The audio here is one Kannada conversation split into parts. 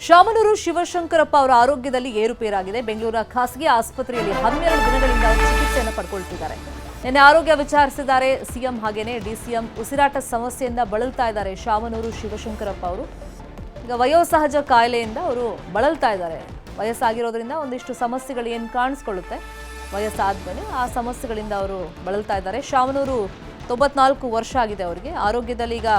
ಶಾಮನೂರು ಶಿವಶಂಕರಪ್ಪ ಅವರ ಆರೋಗ್ಯದಲ್ಲಿ ಏರುಪೇರಾಗಿದೆ. ಬೆಂಗಳೂರಿನ ಖಾಸಗಿ ಆಸ್ಪತ್ರೆಯಲ್ಲಿ 12 ದಿನಗಳಿಂದ ಅವರು ಚಿಕಿತ್ಸೆಯನ್ನು ಪಡ್ಕೊಳ್ತಿದ್ದಾರೆ. ನಿನ್ನೆ ಆರೋಗ್ಯ ವಿಚಾರಿಸಿದ್ದಾರೆ ಸಿಎಂ ಹಾಗೇನೆ ಡಿಸಿಎಂ. ಉಸಿರಾಟ ಸಮಸ್ಯೆಯಿಂದ ಬಳಲ್ತಾ ಇದ್ದಾರೆ ಶಾಮನೂರು ಶಿವಶಂಕರಪ್ಪ ಅವರು. ಈಗ ವಯೋಸಹಜ ಕಾಯಿಲೆಯಿಂದ ಅವರು ಬಳಲ್ತಾ ಇದ್ದಾರೆ. ವಯಸ್ಸಾಗಿರೋದ್ರಿಂದ ಒಂದಿಷ್ಟು ಸಮಸ್ಯೆಗಳು ಏನು ಕಾಣಿಸ್ಕೊಳ್ಳುತ್ತೆ ವಯಸ್ಸಾದ್ಮೇಲೆ ಆ ಸಮಸ್ಯೆಗಳಿಂದ ಅವರು ಬಳಲ್ತಾ ಇದ್ದಾರೆ. ಶಾಮನೂರು 94 ವರ್ಷ ಆಗಿದೆ ಅವರಿಗೆ. ಆರೋಗ್ಯದಲ್ಲಿ ಈಗ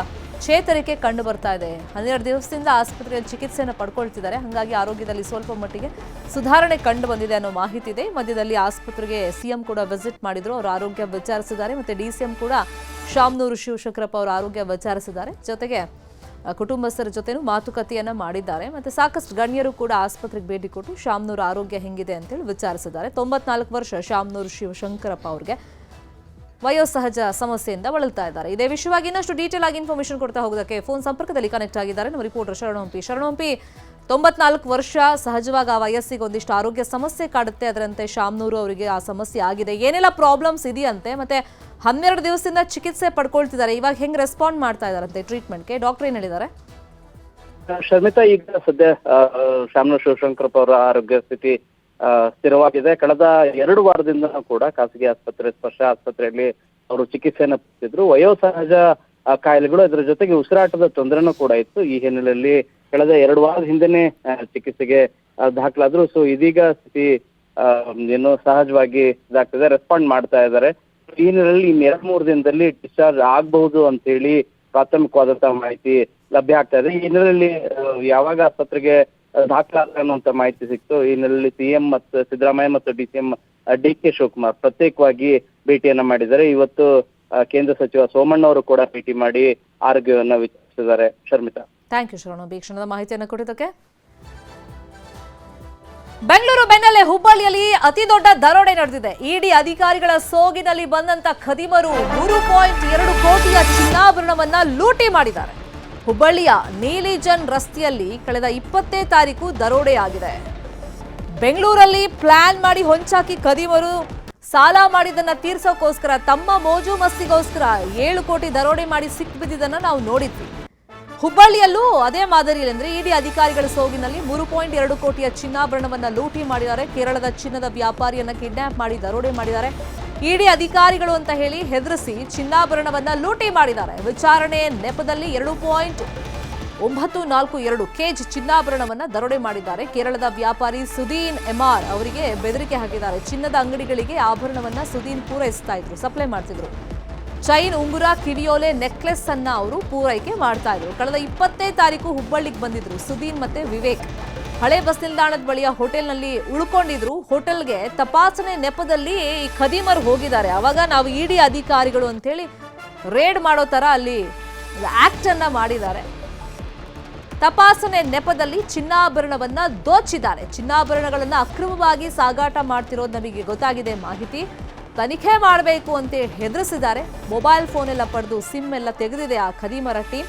ಚೇತರಿಕೆ ಕಂಡು ಬರ್ತಾ ಇದೆ. 12 ದಿವಸದಿಂದ ಆಸ್ಪತ್ರೆಯಲ್ಲಿ ಚಿಕಿತ್ಸೆಯನ್ನು ಪಡ್ಕೊಳ್ತಿದ್ದಾರೆ. ಹಾಗಾಗಿ ಆರೋಗ್ಯದಲ್ಲಿ ಸ್ವಲ್ಪ ಮಟ್ಟಿಗೆ ಸುಧಾರಣೆ ಕಂಡು ಬಂದಿದೆ ಅನ್ನೋ ಮಾಹಿತಿ ಇದೆ. ಮಧ್ಯದಲ್ಲಿ ಆಸ್ಪತ್ರೆಗೆ ಸಿಎಂ ಕೂಡ ವಿಸಿಟ್ ಮಾಡಿದ್ರು. ಅವರ ಆರೋಗ್ಯ ವಿಚಾರಿಸಿದ್ದಾರೆ. ಮತ್ತೆ ಡಿಸಿಎಂ ಕೂಡ ಶಾಮನೂರು ಶಿವಶಂಕರಪ್ಪ ಅವರ ಆರೋಗ್ಯ ವಿಚಾರಿಸಿದ್ದಾರೆ. ಜೊತೆಗೆ ಕುಟುಂಬಸ್ಥರ ಜೊತೆನೂ ಮಾತುಕತೆಯನ್ನ ಮಾಡಿದ್ದಾರೆ. ಮತ್ತೆ ಸಾಕಷ್ಟು ಗಣ್ಯರು ಕೂಡ ಆಸ್ಪತ್ರೆಗೆ ಭೇಟಿ ಕೊಟ್ಟು ಶಾಮನೂರು ಆರೋಗ್ಯ ಹೆಂಗಿದೆ ಅಂತೇಳಿ ವಿಚಾರಿಸಿದ್ದಾರೆ. 94 ವರ್ಷ ಶಾಮನೂರು ಶಿವಶಂಕರಪ್ಪ ಅವರಿಗೆ. ವಯೋಸಹಜ ಸಮಸ್ಯೆಯಿಂದ ಬಳಲ್ತಾ ಇದ್ದಾರೆ. ಇದೇ ವಿಷಯವಾಗಿ ಇನ್ನಷ್ಟು ಡೀಟೇಲ್ ಆಗಿ ಇನ್ಫಾರ್ಮೇಶನ್ ಕೊಡ್ತಾ ಹೋಗೋದಕ್ಕೆ ಫೋನ್ ಸಂಪರ್ಕದಲ್ಲಿ ಕನೆಕ್ಟ್ ಆಗಿದ್ದಾರೆ ನಮ್ಮ ರಿಪೋರ್ಟರ್ ಶರಣೋಂಪಿ. 94 ವರ್ಷ, ಸಹಜವಾಗಿ ಆ ವಯಸ್ಸಿಗೆ ಒಂದಿಷ್ಟು ಆರೋಗ್ಯ ಸಮಸ್ಯೆ ಕಾಡುತ್ತೆ. ಅದರಂತೆ ಶಾಮನೂರು ಅವರಿಗೆ ಆ ಸಮಸ್ಯೆ ಆಗಿದೆ. ಏನೆಲ್ಲ ಪ್ರಾಬ್ಲಮ್ಸ್ ಇದೆಯಂತೆ, ಮತ್ತೆ 12 ದಿವಸದಿಂದ ಚಿಕಿತ್ಸೆ ಪಡ್ಕೊಳ್ತಿದ್ದಾರೆ. ಇವಾಗ ಹೆಂಗ್ ರೆಸ್ಪಾಂಡ್ ಮಾಡ್ತಾ ಇದಾರಂತೆ ಟ್ರೀಟ್ಮೆಂಟ್ಗೆ? ಡಾಕ್ಟರ್ ಏನ್ ಹೇಳಿದ್ದಾರೆ? ಶರ್ಮಿತಾ, ಈಗ ಸದ್ಯ ಶಾಮನೂರು ಶಿವಶಂಕರಪ್ಪ ಅವರ ಆರೋಗ್ಯ ಸ್ಥಿತಿ ಸ್ಥಿರವಾಗಿದೆ. ಕಳೆದ 2 ವಾರದಿಂದ ಕೂಡ ಖಾಸಗಿ ಆಸ್ಪತ್ರೆ, ಸ್ಪರ್ಶ ಆಸ್ಪತ್ರೆಯಲ್ಲಿ ಅವರು ಚಿಕಿತ್ಸೆಯನ್ನು ಪಡೆದಿದ್ರು. ವಯೋಸಹಜ ಕಾಯಿಲೆಗಳು, ಅದರ ಜೊತೆಗೆ ಉಸಿರಾಟದ ತೊಂದರೆನೂ ಕೂಡ ಇತ್ತು. ಈ ಹಿನ್ನೆಲೆಯಲ್ಲಿ ಕಳೆದ 2 ವಾರದ ಹಿಂದೆನೆ ಚಿಕಿತ್ಸೆಗೆ ದಾಖಲಾದ್ರು. ಸೊ ಇದೀಗ ಸ್ಥಿತಿ ಏನು ಸಹಜವಾಗಿ ಇದಾಗ್ತದೆ, ರೆಸ್ಪಾಂಡ್ ಮಾಡ್ತಾ ಇದ್ದಾರೆ. ಈ ಹಿನ್ನೆಲೆಯಲ್ಲಿ ಇನ್ನು 2-3 ದಿನದಲ್ಲಿ ಡಿಸ್ಚಾರ್ಜ್ ಆಗಬಹುದು ಅಂತ ಹೇಳಿ ಪ್ರಾಥಮಿಕವಾದಂತಹ ಮಾಹಿತಿ ಲಭ್ಯ ಆಗ್ತಾ ಇದೆ. ಈ ಹಿನ್ನೆಲೆಯಲ್ಲಿ ಯಾವಾಗ ಆಸ್ಪತ್ರೆಗೆ ದಾಖಲಾದ ಅನ್ನುವಂತ ಮಾಹಿತಿ ಸಿಕ್ತು. ಈ ಹಿನ್ನೆಲೆಯಲ್ಲಿ ಸಿಎಂ ಮತ್ತು ಸಿದ್ದರಾಮಯ್ಯ ಮತ್ತು ಡಿಸಿಎಂ ಡಿ.ಕೆ. ಶಿವಕುಮಾರ್ ಪ್ರತ್ಯೇಕವಾಗಿ ಭೇಟಿಯನ್ನ ಮಾಡಿದ್ದಾರೆ. ಇವತ್ತು ಕೇಂದ್ರ ಸಚಿವ ಸೋಮಣ್ಣ ಅವರು ಕೂಡ ಭೇಟಿ ಮಾಡಿ ಆರೋಗ್ಯವನ್ನ ವಿಚಾರಿಸಿದ್ದಾರೆ. ಶರ್ಮಿತಾ, ಥ್ಯಾಂಕ್ ಯು ಶರಣು. ಕ್ಷಣದ ಮಾಹಿತಿಯನ್ನು ಕೊಟ್ಟಿದ್ದಕ್ಕೆ. ಬೆಂಗಳೂರು ಬೆನ್ನಲ್ಲೇ ಹುಬ್ಬಳ್ಳಿಯಲ್ಲಿ ಅತಿ ದೊಡ್ಡ ದರೋಡೆ ನಡೆದಿದೆ. ಇಡಿ ಅಧಿಕಾರಿಗಳ ಸೋಗಿನಲ್ಲಿ ಬಂದಂತ ಖದೀಮರು 3.2 ಕೋಟಿಯ ಚಿನ್ನಾಭರಣವನ್ನ ಲೂಟಿ ಮಾಡಿದ್ದಾರೆ. ಹುಬ್ಬಳ್ಳಿಯ ನೀಲಿಜನ್ ರಸ್ತೆಯಲ್ಲಿ ಕಳೆದ 20ನೇ ತಾರೀಕು ದರೋಡೆಯಾಗಿದೆ. ಬೆಂಗಳೂರಲ್ಲಿ ಪ್ಲಾನ್ ಮಾಡಿ ಹೊಂಚಾಕಿ ಖದೀಮರು ಸಾಲ ಮಾಡಿದ್ದನ್ನ ತೀರ್ಸೋಕೋಸ್ಕರ, ತಮ್ಮ ಮೋಜು ಮಸ್ತಿಗೋಸ್ಕರ 7 ಕೋಟಿ ದರೋಡೆ ಮಾಡಿ ಸಿಕ್ಬಿದ್ದಿದ್ದನ್ನ ನಾವು ನೋಡಿದ್ವಿ. ಹುಬ್ಬಳ್ಳಿಯಲ್ಲೂ ಅದೇ ಮಾದರಿಯಲ್ಲಿ ಅಂದ್ರೆ ಇಡಿ ಅಧಿಕಾರಿಗಳ ಸೋಗಿನಲ್ಲಿ 3.2 ಕೋಟಿಯ ಚಿನ್ನಾಭರಣವನ್ನ ಲೂಟಿ ಮಾಡಿದ್ದಾರೆ. ಕೇರಳದ ಚಿನ್ನದ ವ್ಯಾಪಾರಿಯನ್ನ ಕಿಡ್ನಾಪ್ ಮಾಡಿ ದರೋಡೆ ಮಾಡಿದ್ದಾರೆ. ಇಡಿ ಅಧಿಕಾರಿಗಳು ಅಂತ ಹೇಳಿ ಹೆದರಿಸಿ ಚಿನ್ನಾಭರಣವನ್ನ ಲೂಟಿ ಮಾಡಿದ್ದಾರೆ. ವಿಚಾರಣೆ ನೆಪದಲ್ಲಿ 2.942 ಕೆಜಿ ಚಿನ್ನಾಭರಣವನ್ನ ದರೋಡೆ ಮಾಡಿದ್ದಾರೆ. ಕೇರಳದ ವ್ಯಾಪಾರಿ ಸುದೀನ್ ಎಮ್ಆರ್ ಅವರಿಗೆ ಬೆದರಿಕೆ ಹಾಕಿದ್ದಾರೆ. ಚಿನ್ನದ ಅಂಗಡಿಗಳಿಗೆ ಆಭರಣವನ್ನ ಸುದೀನ್ ಪೂರೈಸ್ತಾ ಇದ್ರು, ಸಪ್ಲೈ ಮಾಡ್ತಿದ್ರು. ಚೈನ್, ಉಂಗುರ, ಕಿವಿಯೋಲೆ, ನೆಕ್ಲೆಸ್ ಅನ್ನ ಅವರು ಪೂರೈಕೆ ಮಾಡ್ತಾ ಇದ್ರು. ಕಳೆದ 20ನೇ ತಾರೀಕು ಹುಬ್ಬಳ್ಳಿಗೆ ಬಂದಿದ್ರು ಸುದೀನ್ ಮತ್ತೆ ವಿವೇಕ್. ಹಳೆ ಬಸ್ ನಿಲ್ದಾಣದ ಬಳಿಯ ಹೋಟೆಲ್ನಲ್ಲಿ ಉಳ್ಕೊಂಡಿದ್ರು. ಹೋಟೆಲ್ಗೆ ತಪಾಸಣೆ ನೆಪದಲ್ಲಿ ಈ ಖದೀಮರು ಹೋಗಿದ್ದಾರೆ. ಅವಾಗ ನಾವು ಇಡಿ ಅಧಿಕಾರಿಗಳು ಅಂತೇಳಿ ರೇಡ್ ಮಾಡೋ ತರ ಅಲ್ಲಿ ಆಕ್ಟ್ ಅನ್ನ ಮಾಡಿದ್ದಾರೆ. ತಪಾಸಣೆ ನೆಪದಲ್ಲಿ ಚಿನ್ನಾಭರಣವನ್ನ ದೋಚಿದ್ದಾರೆ. ಚಿನ್ನಾಭರಣಗಳನ್ನ ಅಕ್ರಮವಾಗಿ ಸಾಗಾಟ ಮಾಡ್ತಿರೋದು ನಮಗೆ ಗೊತ್ತಾಗಿದೆ ಮಾಹಿತಿ. ತನಿಖೆ ಮಾಡಬೇಕು ಅಂತ ಹೆದರಿಸಿದ್ದಾರೆ. ಮೊಬೈಲ್ ಫೋನ್ ಎಲ್ಲ ಪಡೆದು ಸಿಮ್ ಎಲ್ಲ ತೆಗೆದಿದೆ ಆ ಖದೀಮರ ಟೀಮ್.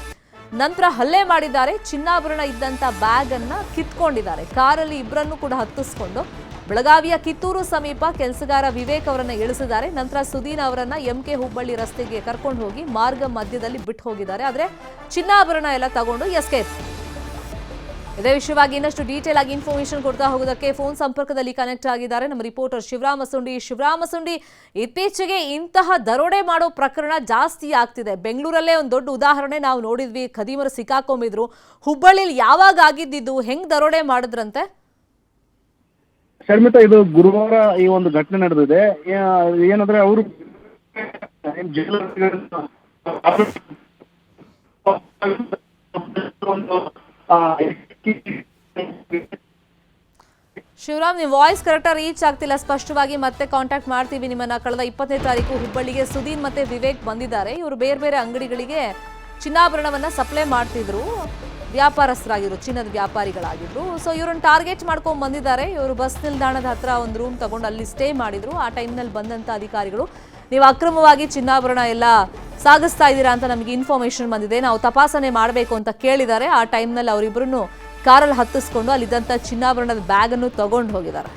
ನಂತರ ಹಲ್ಲೆ ಮಾಡಿದ್ದಾರೆ. ಚಿನ್ನಾಭರಣ ಇದ್ದಂತ ಬ್ಯಾಗ್ ಅನ್ನ ಕಿತ್ಕೊಂಡಿದ್ದಾರೆ. ಕಾರಲ್ಲಿ ಇಬ್ಬರನ್ನು ಕೂಡ ಹತ್ತಿಸ್ಕೊಂಡು ಬೆಳಗಾವಿಯ ಕಿತ್ತೂರು ಸಮೀಪ ಕೆಲಸಗಾರ ವಿವೇಕ್ ಅವರನ್ನ ಇಳಿಸಿದ್ದಾರೆ. ನಂತರ ಸುದೀನ್ ಅವರನ್ನ ಎಂಕೆ ಹುಬ್ಬಳ್ಳಿ ರಸ್ತೆಗೆ ಕರ್ಕೊಂಡು ಹೋಗಿ ಮಾರ್ಗ ಮಧ್ಯದಲ್ಲಿ ಬಿಟ್ಟು ಹೋಗಿದ್ದಾರೆ. ಆದ್ರೆ ಚಿನ್ನಾಭರಣ ಎಲ್ಲ ತಗೊಂಡು ಎಸ್ಕೇಪ್. ಇದೇ ವಿಷಯವಾಗಿ ಇನ್ನಷ್ಟು ಡೀಟೇಲ್ ಆಗಿ ಇನ್ಫಾರ್ಮೇಶನ್ ಕೊಡ್ತಾ ಹೋಗೋದಕ್ಕೆ ಫೋನ್ ಸಂಪರ್ಕದಲ್ಲಿ ಕನೆಕ್ಟ್ ಆಗಿದ್ದಾರೆ ನಮ್ಮ ರಿಪೋರ್ಟರ್ ಶಿವರಾಮಸುಂಡಿ. ಇತ್ತೀಚೆಗೆ ಇಂತಹ ದರೋಡೆ ಮಾಡೋ ಪ್ರಕರಣ ಜಾಸ್ತಿ ಆಗ್ತಿದೆ. ಬೆಂಗಳೂರಲ್ಲೇ ಒಂದು ದೊಡ್ಡ ಉದಾಹರಣೆ ನಾವು ನೋಡಿದ್ವಿ. ಖದೀಮರು ಸಿಕ್ಕಾಕೊಂಡಿದ್ರು. ಹುಬ್ಬಳ್ಳಿಯಲ್ಲಿ ಯಾವಾಗ ಆಗಿದ್ದು, ಹೆಂಗ್ ದರೋಡೆ ಮಾಡಿದ್ರಂತೆ? ಶರ್ಮಿತಾ, ಇದು ಗುರುವಾರ ಈ ಒಂದು ಘಟನೆ ನಡೆದಿದೆ. ಏನಂದ್ರೆ ಅವರು ಶಿವರಾಮ್, ನಿಮ್ಮ ವಾಯ್ಸ್ ಕರೆಕ್ಟಾಗಿ ರೀಚ್ ಆಗ್ತಿಲ್ಲ. ಸ್ಪಷ್ಟವಾಗಿ ಮತ್ತೆ ಕಾಂಟ್ಯಾಕ್ಟ್ ಮಾಡ್ತೀವಿ ನಿಮ್ಮನ್ನ. ಕಳೆದ 20ನೇ ತಾರೀಕು ಹುಬ್ಬಳ್ಳಿಗೆ ಸುದೀನ್ ಮತ್ತೆ ವಿವೇಕ್ ಬಂದಿದ್ದಾರೆ. ಇವರು ಬೇರೆ ಬೇರೆ ಅಂಗಡಿಗಳಿಗೆ ಚಿನ್ನಾಭರಣವನ್ನ ಸಪ್ಲೈ ಮಾಡ್ತಿದ್ರು. ವ್ಯಾಪಾರಸ್ಥರಾಗಿದ್ರು, ಚಿನ್ನದ ವ್ಯಾಪಾರಿಗಳಾಗಿದ್ರು. ಸೊ ಇವ್ರನ್ನ ಟಾರ್ಗೆಟ್ ಮಾಡ್ಕೊಂಡು ಬಂದಿದ್ದಾರೆ. ಇವರು ಬಸ್ ನಿಲ್ದಾಣದ ಹತ್ರ ಒಂದು ರೂಮ್ ತಗೊಂಡು ಅಲ್ಲಿ ಸ್ಟೇ ಮಾಡಿದ್ರು. ಆ ಟೈಮ್ನಲ್ಲಿ ಬಂದಂತ ಅಧಿಕಾರಿಗಳು, ನೀವು ಅಕ್ರಮವಾಗಿ ಚಿನ್ನಾಭರಣ ಎಲ್ಲ ಸಾಗಿಸ್ತಾ ಇದ್ದೀರಾ ಅಂತ ನಮಗೆ ಇನ್ಫಾರ್ಮೇಶನ್ ಬಂದಿದೆ, ನಾವು ತಪಾಸಣೆ ಮಾಡಬೇಕು ಅಂತ ಕೇಳಿದ್ದಾರೆ. ಆ ಟೈಮ್ನಲ್ಲಿ ಅವರಿಬ್ಬರನ್ನು ಕಾರಲ್ಲಿ ಹತ್ತಿಸ್ಕೊಂಡು ಅಲ್ಲಿದ್ದಂಥ ಚಿನ್ನಾಭರಣದ ಬ್ಯಾಗ್ ಅನ್ನು ತಗೊಂಡು ಹೋಗಿದ್ದಾರೆ.